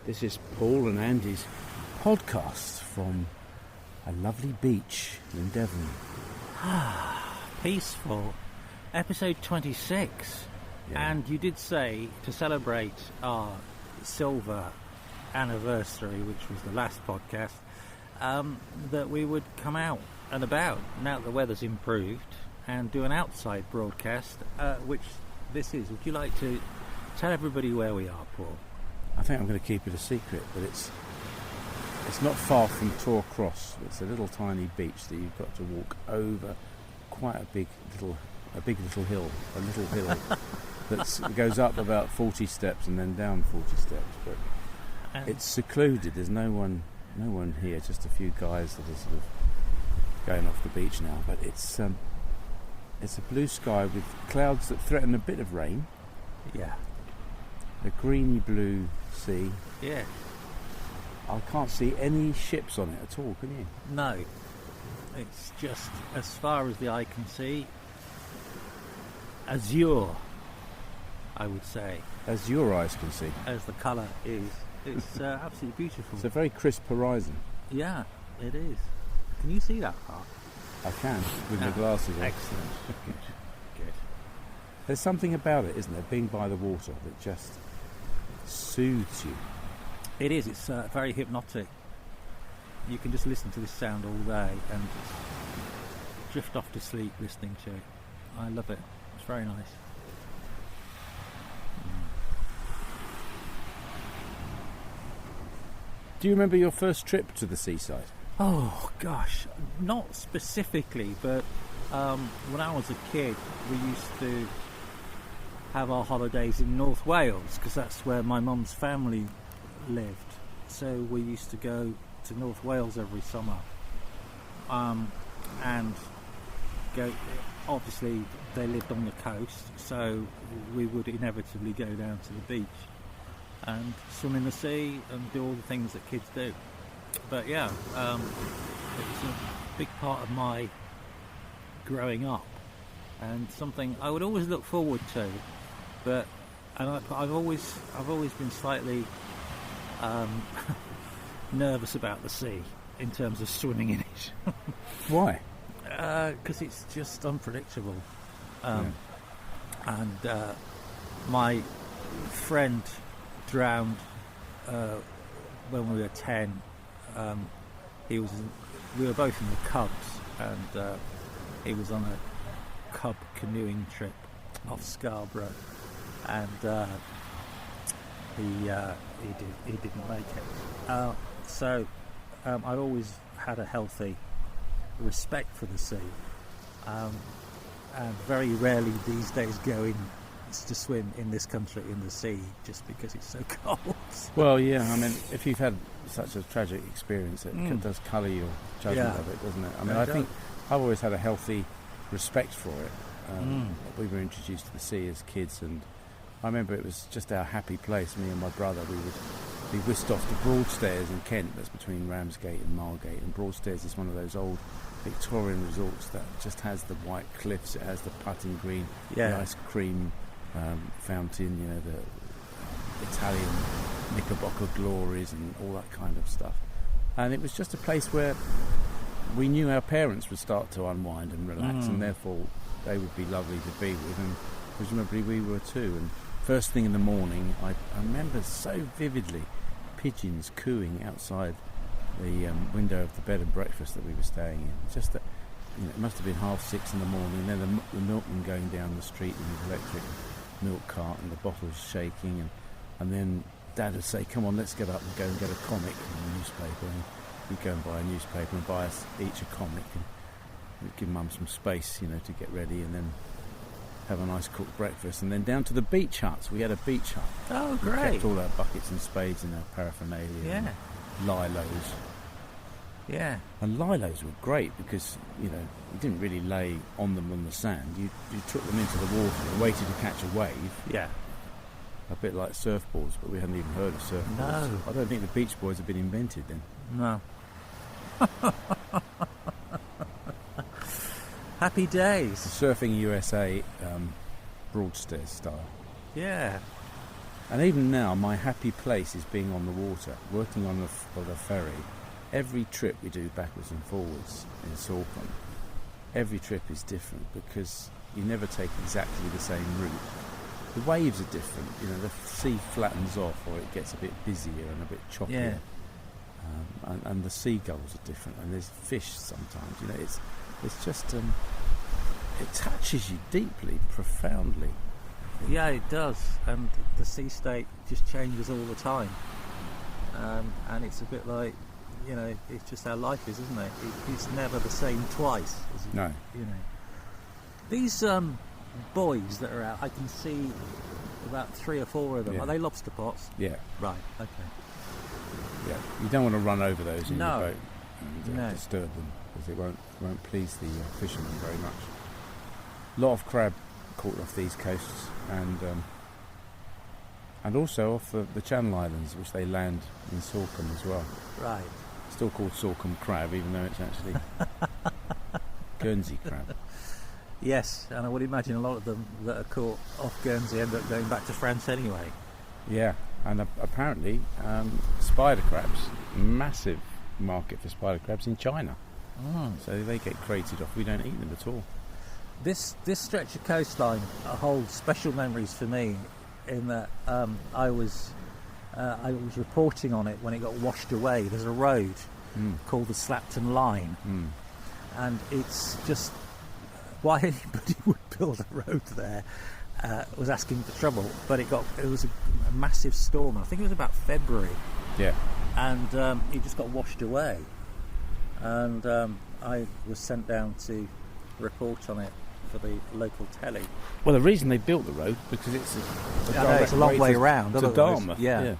This is Paul and Andy's podcast from a lovely beach in Devon. Peaceful. Episode 26. Yeah. And you did say to celebrate our silver anniversary, which was the last podcast, that we would come out and about now that the weather's improved and do an outside broadcast, which this is. Would you like to tell everybody where we are, Paul? I think I'm going to keep it a secret, but it's not far from Torcross. It's a little tiny beach that you've got to walk over quite a big little hill that goes up about 40 steps and then down 40 steps. But it's secluded. There's no one here. Just a few guys that are sort of going off the beach now. But it's a blue sky with clouds that threaten a bit of rain. Yeah. A greeny blue sea. Yeah. I can't see any ships on it at all, can you? No. It's just, as far as the eye can see, azure, I would say. As your eyes can see. As the colour is. It's absolutely beautiful. It's a very crisp horizon. Yeah, it is. Can you see that far? I can, with my glasses on. Excellent. Good. There's something about it, isn't there, being by the water that just soothes you. It is. It's very hypnotic. You can just listen to this sound all day and drift off to sleep listening to it. I love it. It's very nice. Do you remember your first trip to the seaside? Oh, gosh. Not specifically, but when I was a kid, we used to have our holidays in North Wales because that's where my mum's family lived. So we used to go to North Wales every summer and go. Obviously they lived on the coast, so we would inevitably go down to the beach and swim in the sea and do all the things that kids do. But yeah, it was a big part of my growing up and something I would always look forward to. But I've always been slightly nervous about the sea in terms of swimming in it. Why? Because it's just unpredictable. And my friend drowned when we were 10. We were both in the Cubs, and he was on a Cub canoeing trip off Scarborough, and he didn't make it. So I've always had a healthy respect for the sea, and very rarely these days go in to swim in this country in the sea just because it's so cold. Well, yeah, I mean, if you've had such a tragic experience, it does colour your judgment of it, doesn't it? I mean, I think I've always had a healthy respect for it. We were introduced to the sea as kids, and I remember it was just our happy place. Me and my brother, we would be whisked off to Broadstairs in Kent. That's between Ramsgate and Margate, and Broadstairs is one of those old Victorian resorts that just has the white cliffs. It has the putting green, the ice cream fountain, you know, the Italian Knickerbocker glories and all that kind of stuff. And it was just a place where we knew our parents would start to unwind and relax, and therefore they would be lovely to be with, and presumably we were too. And first thing in the morning, I remember so vividly pigeons cooing outside the window of the bed and breakfast that we were staying in. Just that, you know, it must have been 6:30 in the morning, and then the milkman going down the street with his electric milk cart and the bottles shaking, and then Dad would say, "Come on, let's get up and go and get a comic and a newspaper." And we'd go and buy a newspaper and buy us each a comic, and we'd give Mum some space, you know, to get ready, and then have a nice cooked breakfast, and then down to the beach huts. We had a beach hut. Oh, great! We kept all our buckets and spades and our paraphernalia, and lilos. Yeah. And lilos were great because, you know, you didn't really lay on them on the sand. You took them into the water and waited to catch a wave. Yeah. A bit like surfboards, but we hadn't even heard of surfboards. No. I don't think the Beach Boys had been invented then. No. Happy days. Surfing USA, Broadstairs style. Yeah. And even now, my happy place is being on the water, working on the ferry. Every trip we do backwards and forwards in Sorkham, every trip is different because you never take exactly the same route. The waves are different, the sea flattens off or it gets a bit busier and a bit choppier. Yeah. And the seagulls are different and there's fish sometimes. It's just, it touches you deeply, profoundly. Yeah, it does. And the sea state just changes all the time. And it's a bit like, it's just how life is, isn't it? It's never the same twice. No. These buoys that are out, I can see about 3 or 4 of them. Yeah. Are they lobster pots? Yeah. Right, okay. Yeah. You don't want to run over those in No. your boat and No. disturb them because it won't please the fishermen very much. A lot of crab caught off these coasts and also off the Channel Islands, which they land in Sorkham as well. Right. Still called Sorkham crab, even though it's actually Guernsey crab. Yes, and I would imagine a lot of them that are caught off Guernsey end up going back to France anyway. Yeah, and apparently spider crabs, massive market for spider crabs in China. So they get crated off. We don't eat them at all. This stretch of coastline holds special memories for me in that I was reporting on it when it got washed away. There's a road called the Slapton Line, and it's just why anybody would build a road there was asking for trouble. But it was a massive storm. I think it was about February. Yeah, and it just got washed away. And I was sent down to report on it for the local telly. Well, the reason they built the road because it's a long way around. To Dartmouth. Yeah.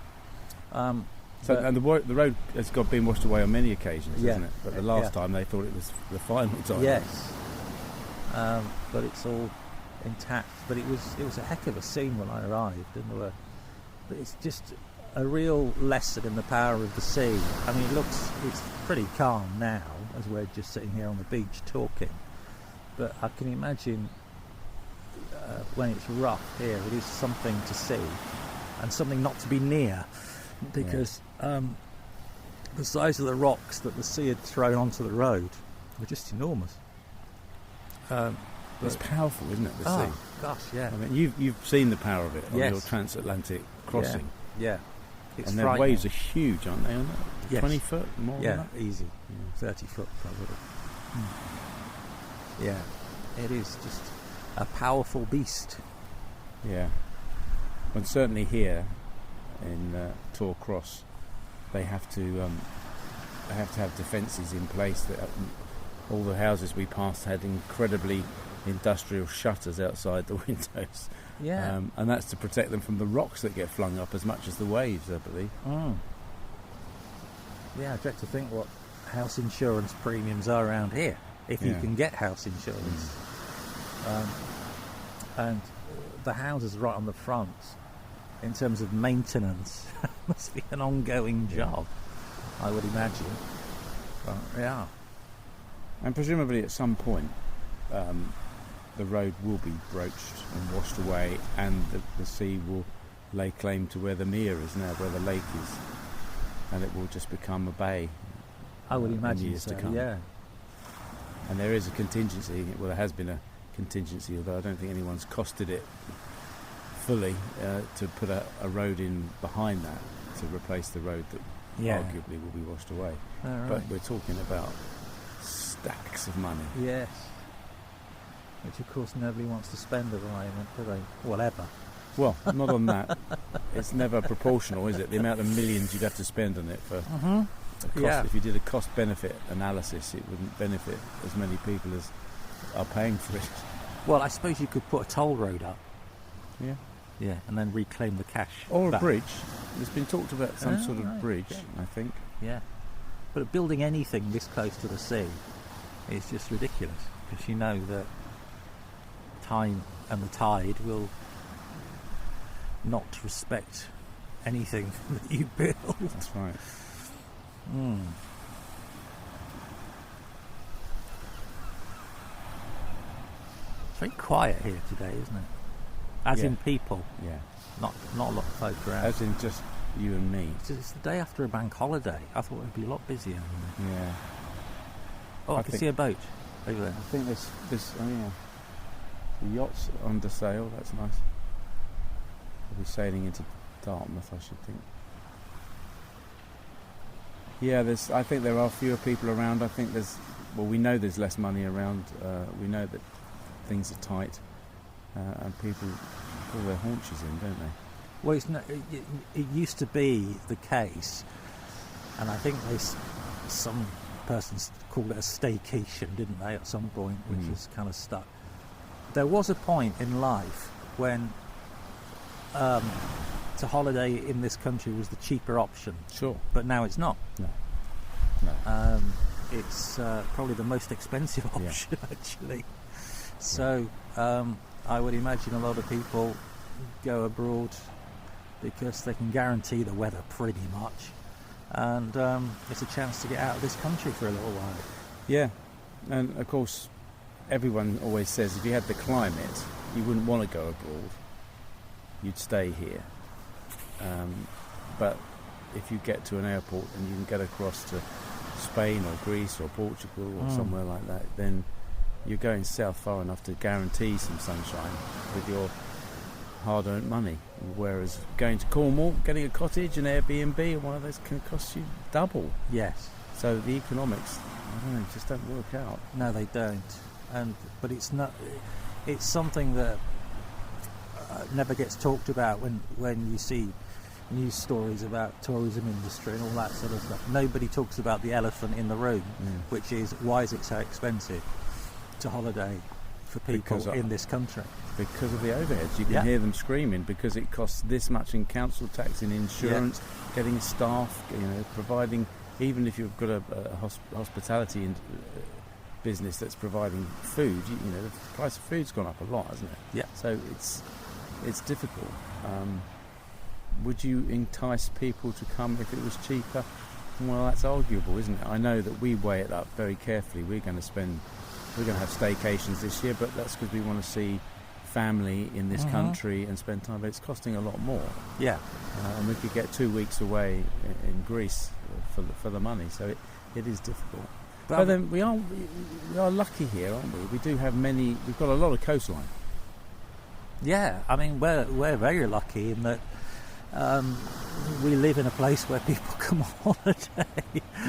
And the road has been washed away on many occasions, hasn't it? But the last time they thought it was the final time. Yes. But it's all intact. But it was a heck of a scene when I arrived, but it's just a real lesson in the power of the sea. I mean, it's pretty calm now as we're just sitting here on the beach talking. But I can imagine when it's rough here, it is something to see and something not to be near, because the size of the rocks that the sea had thrown onto the road were just enormous. It's powerful, isn't it, the sea? Oh, gosh, yeah. I mean, you've seen the power of it on Yes. your transatlantic crossing. Yeah. It's and their frightening. waves are huge, aren't they? Yes. 20 foot, more than that? Easy. 30 foot probably. Yeah, it is just a powerful beast. Yeah. And certainly here in Torcross, they have to have defences in place. That all the houses we passed had incredibly industrial shutters outside the windows. Yeah. And that's to protect them from the rocks that get flung up as much as the waves, I believe. Yeah, I dread to think what house insurance premiums are around here, if you can get house insurance. And the houses right on the front, in terms of maintenance, must be an ongoing job, I would imagine. But, yeah. And presumably at some point the road will be broached and washed away, and the sea will lay claim to where the mere is now, where the lake is, and it will just become a bay. I would imagine years so, to come. yeah. And there is a contingency, well, there has been a contingency, although I don't think anyone's costed it fully, to put a road in behind that to replace the road that arguably will be washed away. Right. But we're talking about stacks of money. Yes. Which, of course, nobody wants to spend at the moment, do they? Whatever. Well, not on that. It's never proportional, is it? The amount of millions you'd have to spend on it for cost. If you did a cost-benefit analysis, it wouldn't benefit as many people as are paying for it. Well, I suppose you could put a toll road up. Yeah. Yeah, and then reclaim the cash. Or back. a bridge. There's been talked about some sort of right, bridge, yeah. I think. Yeah. But building anything this close to the sea is just ridiculous, because you know that time and the tide will not respect anything that you build. That's right. It's very quiet here today, isn't it? As in people. Yeah. Not a lot of folk around. As in just you and me. It's the day after a bank holiday. I thought it would be a lot busier. Yeah. Oh, I can see a boat over there. I think there's the yacht's under sail. That's nice. We'll be sailing into Dartmouth, I should think. Yeah, I think there are fewer people around. I think we know there's less money around. We know that things are tight, and people pull their haunches in, don't they? Well, it used to be the case, and I think some persons called it a staycation, didn't they, at some point, which is kind of stuck. There was a point in life when to holiday in this country was the cheaper option. Sure. But now it's not. No. It's probably the most expensive option, actually. So I would imagine a lot of people go abroad because they can guarantee the weather pretty much, and it's a chance to get out of this country for a little while. Yeah, and of course everyone always says if you had the climate you wouldn't want to go abroad, you'd stay here, but if you get to an airport and you can get across to Spain or Greece or Portugal or somewhere like that, then you're going south far enough to guarantee some sunshine with your hard-earned money, whereas going to Cornwall, getting a cottage, an Airbnb or one of those can cost you double. Yes. So the economics, I don't know, just don't work out. No, they don't. But it's not. It's something that never gets talked about when you see news stories about tourism industry and all that sort of stuff. Nobody talks about the elephant in the room, which is why is it so expensive to holiday for people in this country? Because of the overheads. You can hear them screaming because it costs this much in council tax, in insurance, getting staff, providing, even if you've got a hospitality business that's providing food, the price of food's gone up a lot, hasn't it? Yeah. So it's difficult. Would you entice people to come if it was cheaper? Well, that's arguable, isn't it? I know that we weigh it up very carefully. We're going to have staycations this year, but that's because we want to see family in this country and spend time, but it's costing a lot more. Yeah. And we could get 2 weeks away in Greece for the money, so it is difficult. But then we are lucky here, aren't we? We do have we've got a lot of coastline. Yeah, I mean, we're very lucky in that we live in a place where people come on holiday.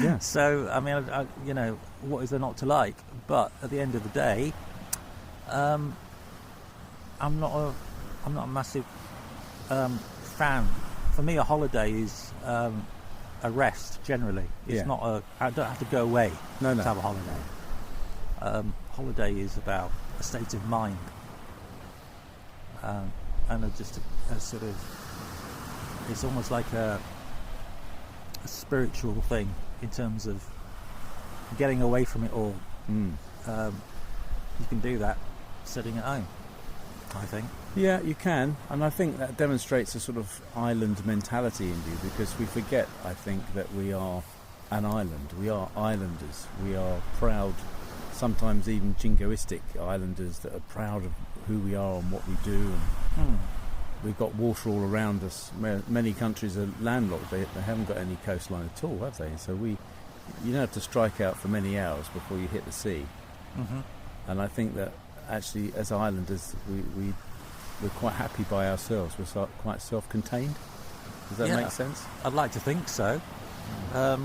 Yeah. So, I mean, what is there not to like? But at the end of the day, I'm not a massive fan. For me, a holiday is a rest. Generally, it's not I don't have to go away to have a holiday. Holiday is about a state of mind, and just a sort of. It's almost like a spiritual thing in terms of getting away from it all. You can do that sitting at home, I think. Yeah, you can, and I think that demonstrates a sort of island mentality in you, because we forget, I think, that we are an island. We are islanders. We are proud, sometimes even jingoistic islanders that are proud of who we are and what we do. And we've got water all around us. Many countries are landlocked. They haven't got any coastline at all, have they? So you don't have to strike out for many hours before you hit the sea. And I think that actually, as islanders, we're quite happy by ourselves. We're quite self-contained. Does that make sense? I'd like to think so. But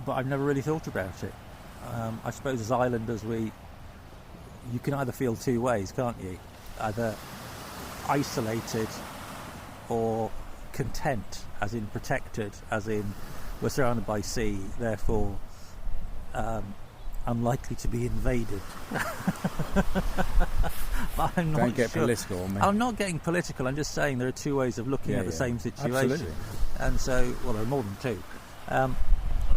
I've never really thought about it. I suppose as islanders, you can either feel two ways, can't you? Either isolated or content, as in protected, as in we're surrounded by sea, therefore unlikely to be invaded. I'm not Don't get sure. political on me. I'm not getting political, I'm just saying there are two ways of looking at the same situation. Absolutely. And so, well, there are more than two.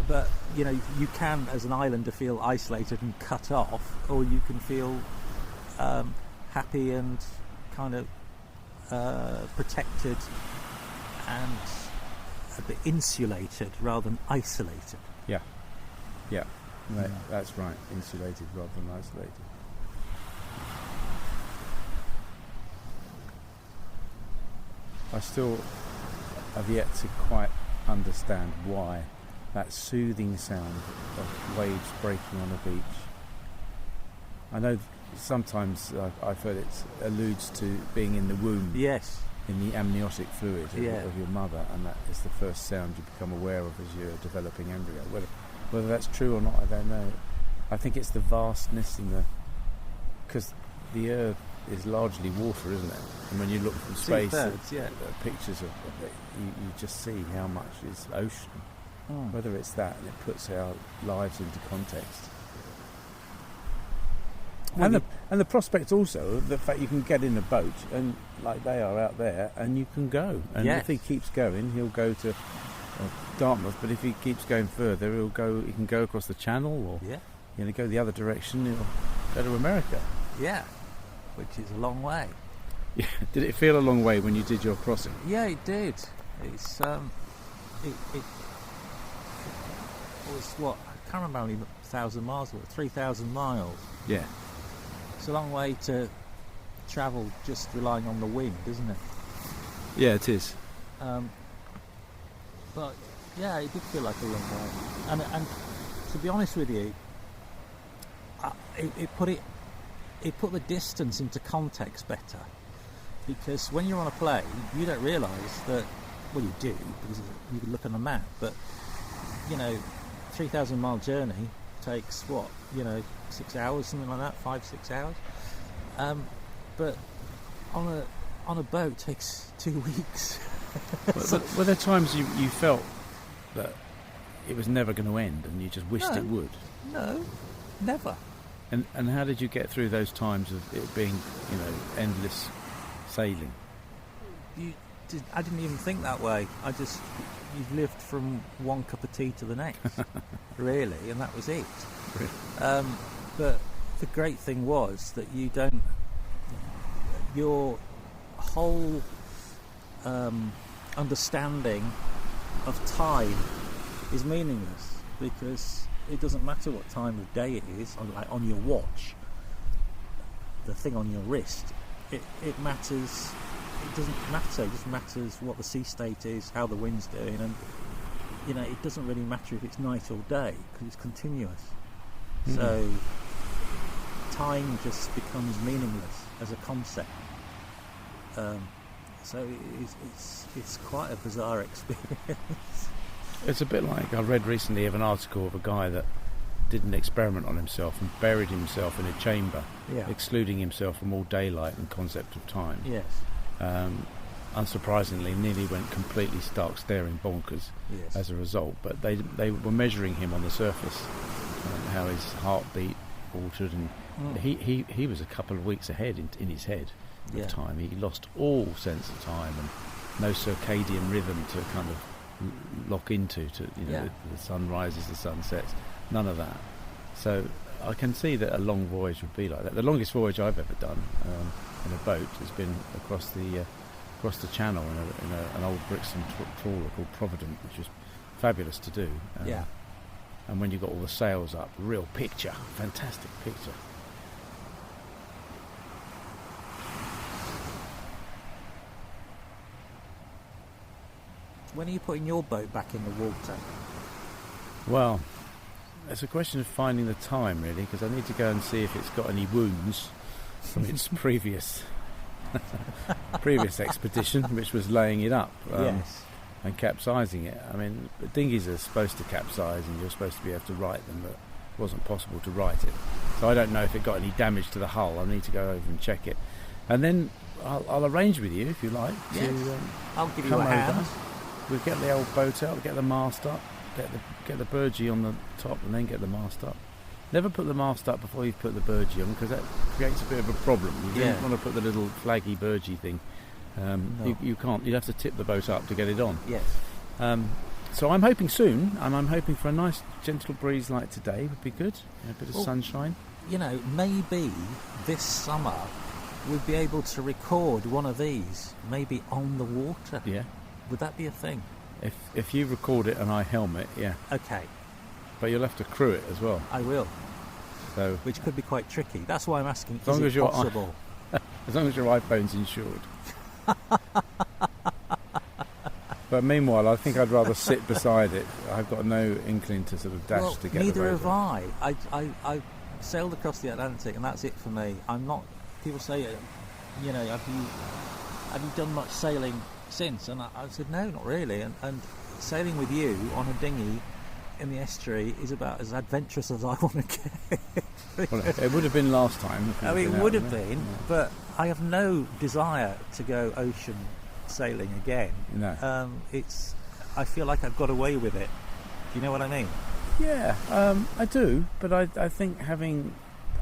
But, you can, as an islander, feel isolated and cut off, or you can feel happy and kind of protected and a bit insulated rather than isolated. Yeah. That's right. Insulated rather than isolated. I still have yet to quite understand why that soothing sound of waves breaking on a beach. I know sometimes I've heard it alludes to being in the womb. Yes. In the amniotic fluid of your mother, and that is the first sound you become aware of as you're a developing embryo. Whether that's true or not, I don't know. I think it's the vastness because the Earth is largely water, isn't it? And when you look from space at pictures of it, you just see how much is ocean. Whether it's that, and it puts our lives into context. And the prospect also of the fact you can get in a boat and like they are out there, and you can go. And if he keeps going, he'll go to Dartmouth. But if he keeps going further, he can go across the Channel, or go the other direction. He'll go to America. Yeah, which is a long way. Yeah. Did it feel a long way when you did your crossing? Yeah, it did. It's it was what, I can't remember how many 1,000 miles, or 3,000 miles. Yeah. It's a long way to travel just relying on the wind, isn't it? Yeah, it is. But yeah, it did feel like a long way. And to be honest with you, it put the distance into context better, because when you're on a plane, you don't realise that. Well, you do, because you can look on a map, but 3,000 mile journey takes 6 hours, something like that, 5-6 hours. But on a boat takes 2 weeks. Were there times you felt that it was never going to end, and you just wished it would? No, never. And how did you get through those times of it being endless sailing? I didn't even think that way. You've lived from one cup of tea to the next, really, and that was it. Really? But the great thing was that your whole understanding of time is meaningless, because it doesn't matter what time of day it is, on your watch, the thing on your wrist, it matters. It doesn't matter. It just matters what the sea state is, how the wind's doing, and it doesn't really matter if it's night or day, because it's continuous. Mm-hmm. So time just becomes meaningless as a concept. So it's quite a bizarre experience. It's a bit like I read recently of an article of a guy that did an experiment on himself and buried himself in a chamber, excluding himself from all daylight and concept of time. Yes. Unsurprisingly, nearly went completely stark staring bonkers as a result. But they were measuring him on the surface, how his heartbeat altered, and he was a couple of weeks ahead in his head of time. He lost all sense of time and no circadian rhythm to kind of lock into. The sun rises, the sun sets, none of that. So I can see that a long voyage would be like that. The longest voyage I've ever done in a boat has been across the Channel in an old Brixton trawler called Provident, which was fabulous to do. And when you got all the sails up, real picture, fantastic picture. When are you putting your boat back in the water? Well, it's a question of finding the time, really, because I need to go and see if it's got any wounds from its previous expedition, which was laying it up and capsizing it. I mean, dinghies are supposed to capsize, and you're supposed to be able to right them, but it wasn't possible to right it. So I don't know if it got any damage to the hull. I need to go over and check it, and then I'll arrange with you, if you like, to I'll give you a hand. We'll get the old boat out, get the mast up, get the burgee on the top, and then get the mast up. Never put the mast up before you've put the burgee on, because that creates a bit of a problem. You don't want to put the little flaggy burgee thing. No. You can't. You have to tip the boat up to get it on. Yes. So I'm hoping soon, and I'm hoping for a nice gentle breeze like today would be good. A bit of sunshine. Maybe this summer we'd be able to record one of these, maybe on the water. Yeah. Would that be a thing? If you record it and I helm it, yeah. Okay. But you'll have to crew it as well. I will. So, which could be quite tricky. That's why I'm asking, as long as possible? As long as your iPhone's insured. But meanwhile, I think I'd rather sit beside it. I've got no inkling to sort of dash to get neither the have I. I sailed across the Atlantic, and that's it for me. I'm not. People say, you know, have you done much sailing since? And I said, no, not really. And sailing with you on a dinghy in the estuary is about as adventurous as I want to get. Well, it would have been last time. I mean, it would have been, but I have no desire to go ocean sailing again. No. I feel like I've got away with it. Do you know what I mean? Yeah, I do. But I think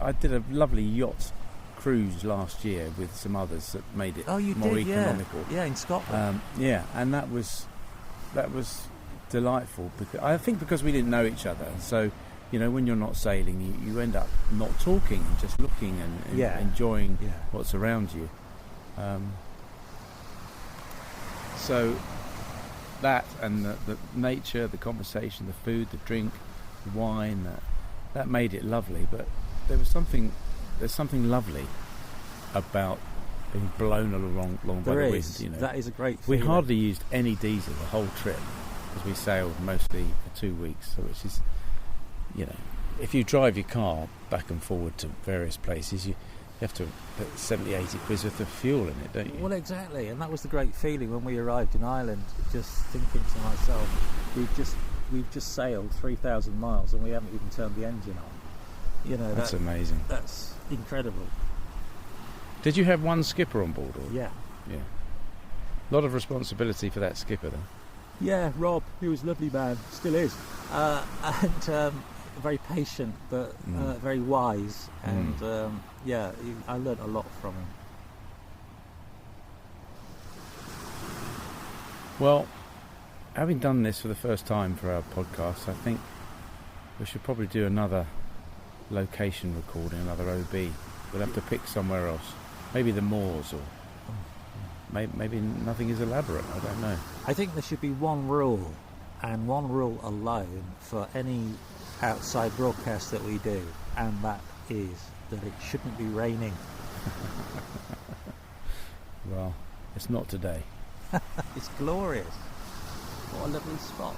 I did a lovely yacht cruise last year with some others that made it more economical. Yeah, in Scotland. And that was delightful because we didn't know each other. So, you know, when you're not sailing, you end up not talking and just looking and enjoying what's around you. So that and the nature, the conversation, the food, the drink, the wine, that made it lovely. But there's something lovely about being blown along by the wind. You know, that is a great We feeling. hardly used any diesel the whole trip because we sailed mostly for 2 weeks. So which is, you know, if you drive your car back and forward to various places, you have to put 70, 80 quid worth of fuel in it, don't you? Well, exactly, and that was the great feeling when we arrived in Ireland. Just thinking to myself, we've just sailed 3,000 miles and we haven't even turned the engine on. You know, that's amazing. That's incredible. Did you have one skipper on board? Or? Yeah. A lot of responsibility for that skipper, then. Yeah, Rob, he was a lovely man, still is, and very patient, but very wise, and I learnt a lot from him. Well, having done this for the first time for our podcast, I think we should probably do another location recording, another OB. We'll have to pick somewhere else, maybe the moors, or maybe nothing is elaborate. I don't know. I think there should be one rule, and one rule alone for any outside broadcast that we do, and that is that it shouldn't be raining. Well, it's not today. It's glorious. What a lovely spot.